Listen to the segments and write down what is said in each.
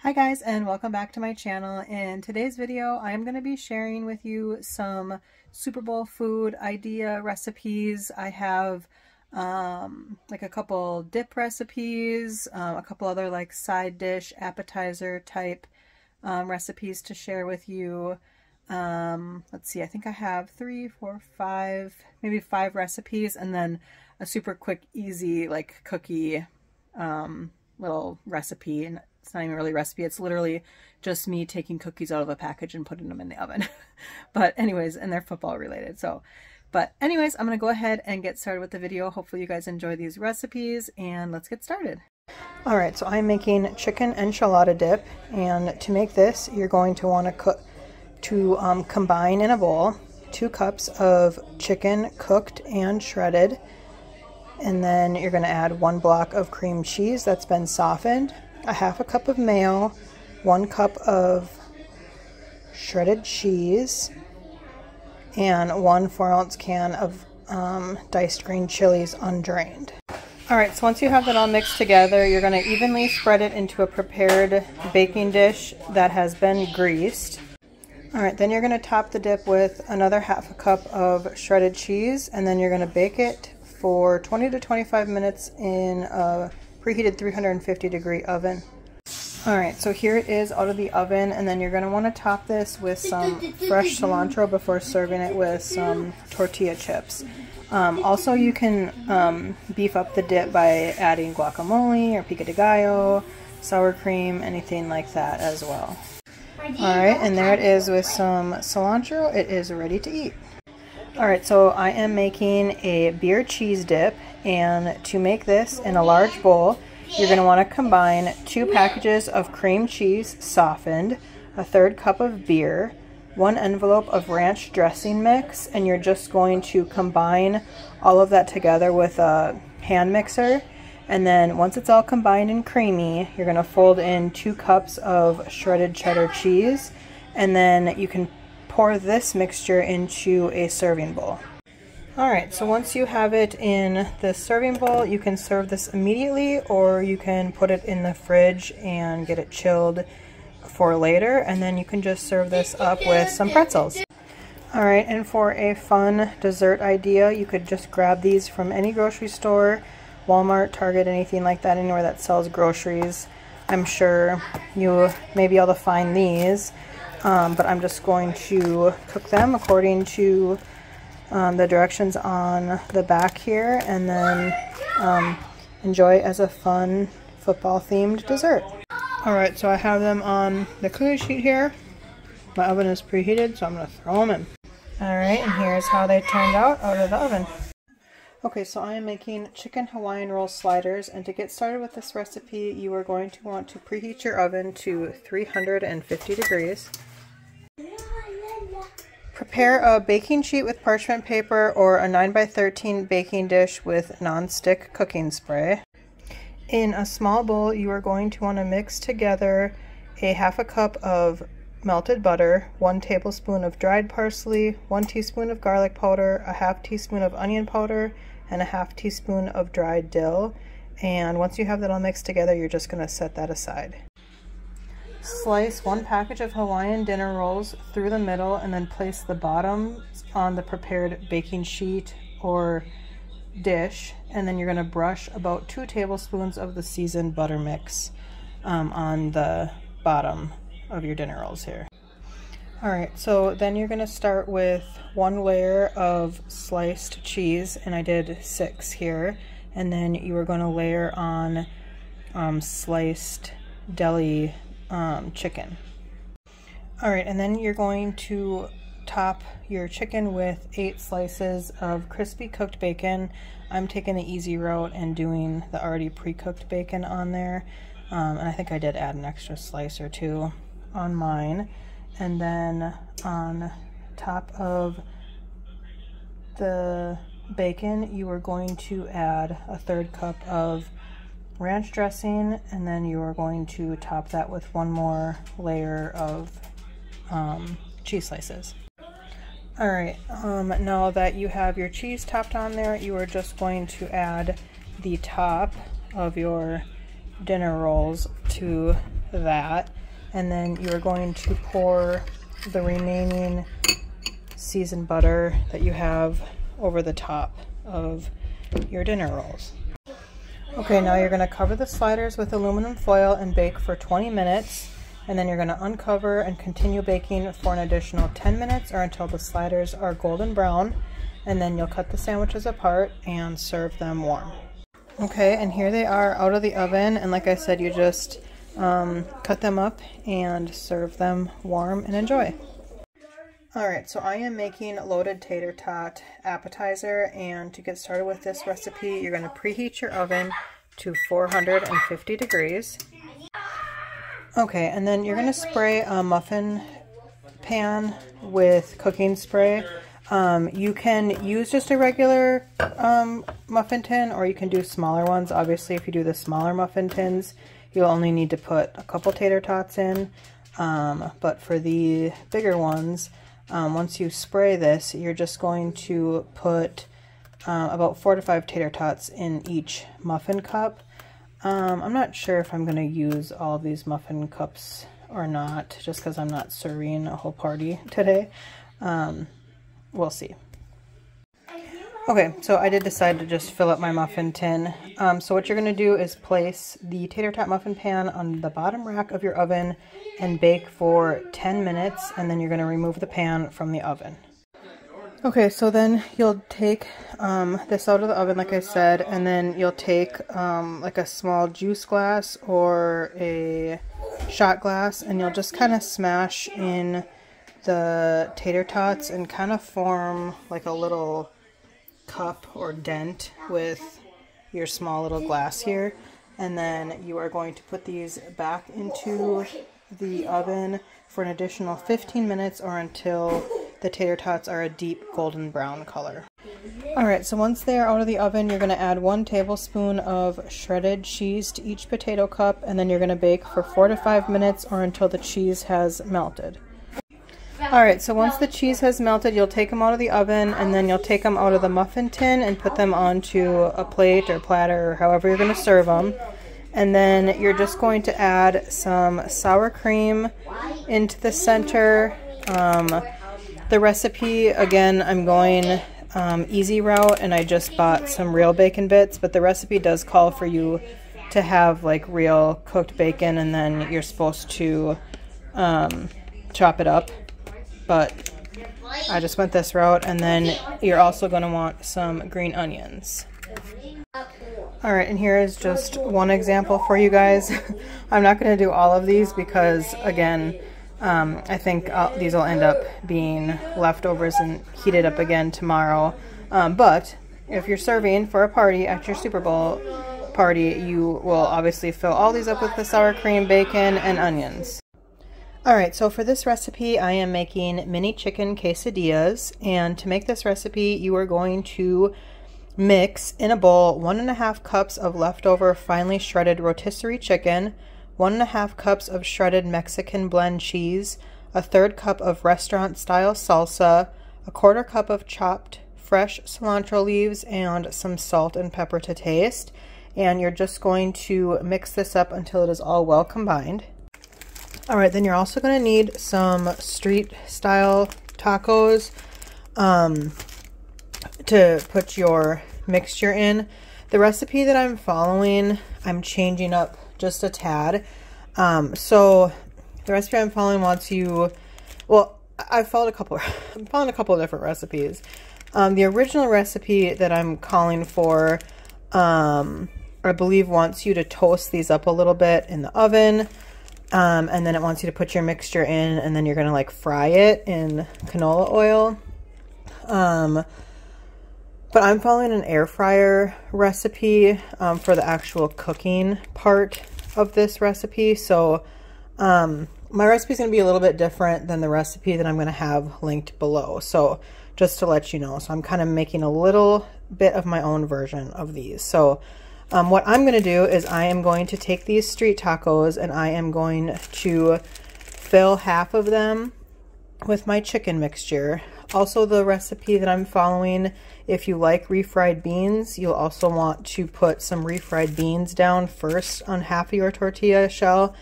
Hi guys, and welcome back to my channel. In today's video I am going to be sharing with you some Super Bowl food idea recipes. I have like a couple dip recipes, a couple other like side dish appetizer type recipes to share with you. Let's see, I think I have 3, 4, 5, maybe 5 recipes, and then a super quick easy like cookie little recipe. And it's not even really a recipe, it's literally just me taking cookies out of a package and putting them in the oven. But anyways, and they're football related. But anyways, I'm gonna go ahead and get started with the video. Hopefully you guys enjoy these recipes, and let's get started. All right, so I'm making chicken enchilada dip, and to make this, you're going to want to combine in a bowl 2 cups of chicken cooked and shredded, and then you're going to add 1 block of cream cheese that's been softened, a 1/2 cup of mayo, 1 cup of shredded cheese, and 1 4-ounce can of diced green chilies undrained. Alright, so once you have that all mixed together, you're going to evenly spread it into a prepared baking dish that has been greased. Alright, then you're going to top the dip with another 1/2 cup of shredded cheese, and then you're going to bake it for 20 to 25 minutes in a preheated 350-degree oven. Alright, so here it is out of the oven, and then you're going to want to top this with some fresh cilantro before serving it with some tortilla chips. Also, you can beef up the dip by adding guacamole or pico de gallo, sour cream, anything like that as well. Alright, and there it is with some cilantro. It is ready to eat. Alright, so I am making a beer cheese dip, and to make this in a large bowl, you're going to want to combine 2 packages of cream cheese softened, a 1/3 cup of beer, 1 envelope of ranch dressing mix, and you're just going to combine all of that together with a hand mixer. And then once it's all combined and creamy, you're going to fold in 2 cups of shredded cheddar cheese, and then you can pour this mixture into a serving bowl. Alright, so once you have it in the serving bowl, you can serve this immediately, or you can put it in the fridge and get it chilled for later, and then you can just serve this up with some pretzels. Alright, and for a fun dessert idea, you could just grab these from any grocery store, Walmart, Target, anything like that, anywhere that sells groceries. I'm sure you may be able to find these, but I'm just going to cook them according to the directions on the back here, and then enjoy as a fun football themed dessert. Alright, so I have them on the cookie sheet here. My oven is preheated, so I'm going to throw them in. Alright, and here's how they turned out of the oven. Okay, so I am making chicken Hawaiian roll sliders, and to get started with this recipe, you are going to want to preheat your oven to 350 degrees. Prepare a baking sheet with parchment paper or a 9x13 baking dish with non-stick cooking spray. In a small bowl, you are going to want to mix together a 1/2 cup of melted butter, 1 tablespoon of dried parsley, 1 teaspoon of garlic powder, a 1/2 teaspoon of onion powder, and a 1/2 teaspoon of dried dill. And once you have that all mixed together, you're just going to set that aside. Slice 1 package of Hawaiian dinner rolls through the middle, and then place the bottom on the prepared baking sheet or dish, and then you're going to brush about 2 tablespoons of the seasoned butter mix on the bottom of your dinner rolls here. Alright, so then you're going to start with 1 layer of sliced cheese, and I did 6 here, and then you are going to layer on sliced deli chicken. Alright, and then you're going to top your chicken with 8 slices of crispy cooked bacon. I'm taking the easy route and doing the already pre-cooked bacon on there, and I think I did add an extra slice or 2 on mine. And then on top of the bacon, you are going to add a 1/3 cup of ranch dressing, and then you are going to top that with 1 more layer of cheese slices. Alright, now that you have your cheese topped on there, you are just going to add the top of your dinner rolls to that. And then you are going to pour the remaining seasoned butter that you have over the top of your dinner rolls. Okay, now you're going to cover the sliders with aluminum foil and bake for 20 minutes. And then you're going to uncover and continue baking for an additional 10 minutes or until the sliders are golden brown. And then you'll cut the sandwiches apart and serve them warm. Okay, and here they are out of the oven. And like I said, you just cut them up and serve them warm and enjoy. Alright, so I am making loaded tater tot appetizer, and to get started with this recipe, you're going to preheat your oven to 450 degrees. Okay, and then you're going to spray a muffin pan with cooking spray. You can use just a regular muffin tin, or you can do smaller ones. Obviously, if you do the smaller muffin tins, you'll only need to put a couple tater tots in. But for the bigger ones, once you spray this, you're just going to put about 4 to 5 tater tots in each muffin cup. I'm not sure if I'm going to use all of these muffin cups or not, just because I'm not serving a whole party today. We'll see. Okay, so I did decide to just fill up my muffin tin. So what you're going to do is place the tater tot muffin pan on the bottom rack of your oven and bake for 10 minutes, and then you're going to remove the pan from the oven. Okay, so then you'll take this out of the oven, like I said, and then you'll take like a small juice glass or a shot glass, and you'll just kind of smash in the tater tots and kind of form like a little cup or dent with your small little glass here. And then you are going to put these back into the oven for an additional 15 minutes or until the tater tots are a deep golden brown color. Alright, so once they are out of the oven, you're going to add 1 tablespoon of shredded cheese to each potato cup, and then you're going to bake for 4 to 5 minutes or until the cheese has melted. Alright, so once the cheese has melted, you'll take them out of the oven, and then you'll take them out of the muffin tin and put them onto a plate or platter or however you're going to serve them. And then you're just going to add some sour cream into the center. The recipe, again, I'm going easy route, and I just bought some real bacon bits, but the recipe does call for you to have like real cooked bacon, and then you're supposed to chop it up. But I just went this route, and then you're also going to want some green onions. Alright, and here is just one example for you guys. I'm not going to do all of these because, again, I think these will end up being leftovers and heated up again tomorrow. But if you're serving for a party at your Super Bowl party, you will obviously fill all these up with the sour cream, bacon, and onions. Alright, so for this recipe, I am making mini chicken quesadillas. And to make this recipe, you are going to mix in a bowl 1.5 cups of leftover finely shredded rotisserie chicken, 1.5 cups of shredded Mexican blend cheese, 1/3 cup of restaurant style salsa, 1/4 cup of chopped fresh cilantro leaves, and some salt and pepper to taste. And you're just going to mix this up until it is all well combined. Alright, then you're also going to need some street style tacos to put your mixture in. The recipe that I'm following, I'm changing up just a tad. So the recipe I'm following wants you, well, I'm following a couple of different recipes. The original recipe that I'm calling for, I believe wants you to toast these up a little bit in the oven. And then it wants you to put your mixture in, and then you're going to like fry it in canola oil. But I'm following an air fryer recipe for the actual cooking part of this recipe. So my recipe is going to be a little bit different than the recipe that I'm going to have linked below. So just to let you know, so I'm kind of making a little bit of my own version of these. So what I'm going to do is I am going to take these street tacos and I am going to fill half of them with my chicken mixture. Also, the recipe that I'm following, if you like refried beans, you'll also want to put some refried beans down first on half of your tortilla shell,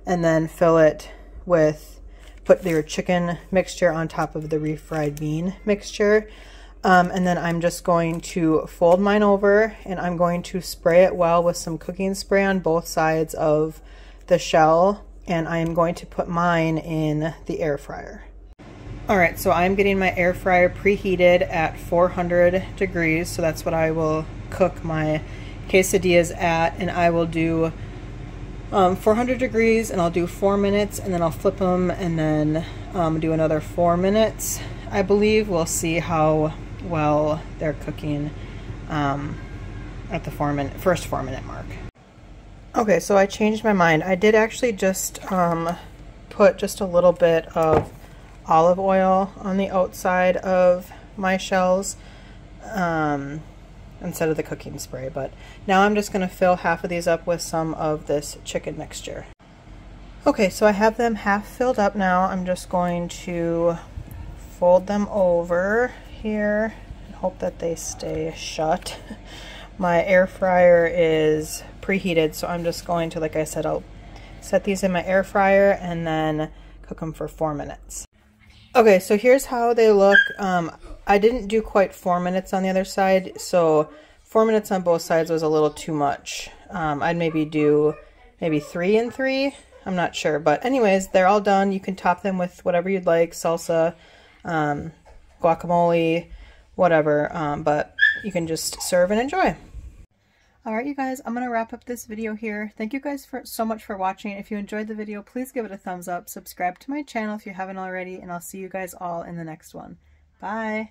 and then fill it with, put your chicken mixture on top of the refried bean mixture. And then I'm just going to fold mine over, and I'm going to spray it well with some cooking spray on both sides of the shell, and I am going to put mine in the air fryer. Alright, so I'm getting my air fryer preheated at 400 degrees, so that's what I will cook my quesadillas at, and I will do 400 degrees, and I'll do 4 minutes, and then I'll flip them, and then do another 4 minutes. I believe we'll see how well they're cooking at the first 4 minute mark. Okay, so I changed my mind. I did actually just put just a little bit of olive oil on the outside of my shells instead of the cooking spray, but now I'm just going to fill half of these up with some of this chicken mixture. Okay, so I have them half filled up now. I'm just going to fold them over here and hope that they stay shut. My air fryer is preheated, so I'm just going to, like I said, I'll set these in my air fryer and then cook them for 4 minutes. Okay, so here's how they look. I didn't do quite 4 minutes on the other side, so 4 minutes on both sides was a little too much. I'd maybe do 3 and 3. I'm not sure, but anyways, they're all done. You can top them with whatever you'd like, salsa, guacamole, whatever, but you can just serve and enjoy. Alright, you guys, I'm going to wrap up this video here. Thank you guys so much for watching. If you enjoyed the video, please give it a thumbs up. Subscribe to my channel if you haven't already, and I'll see you guys all in the next one. Bye!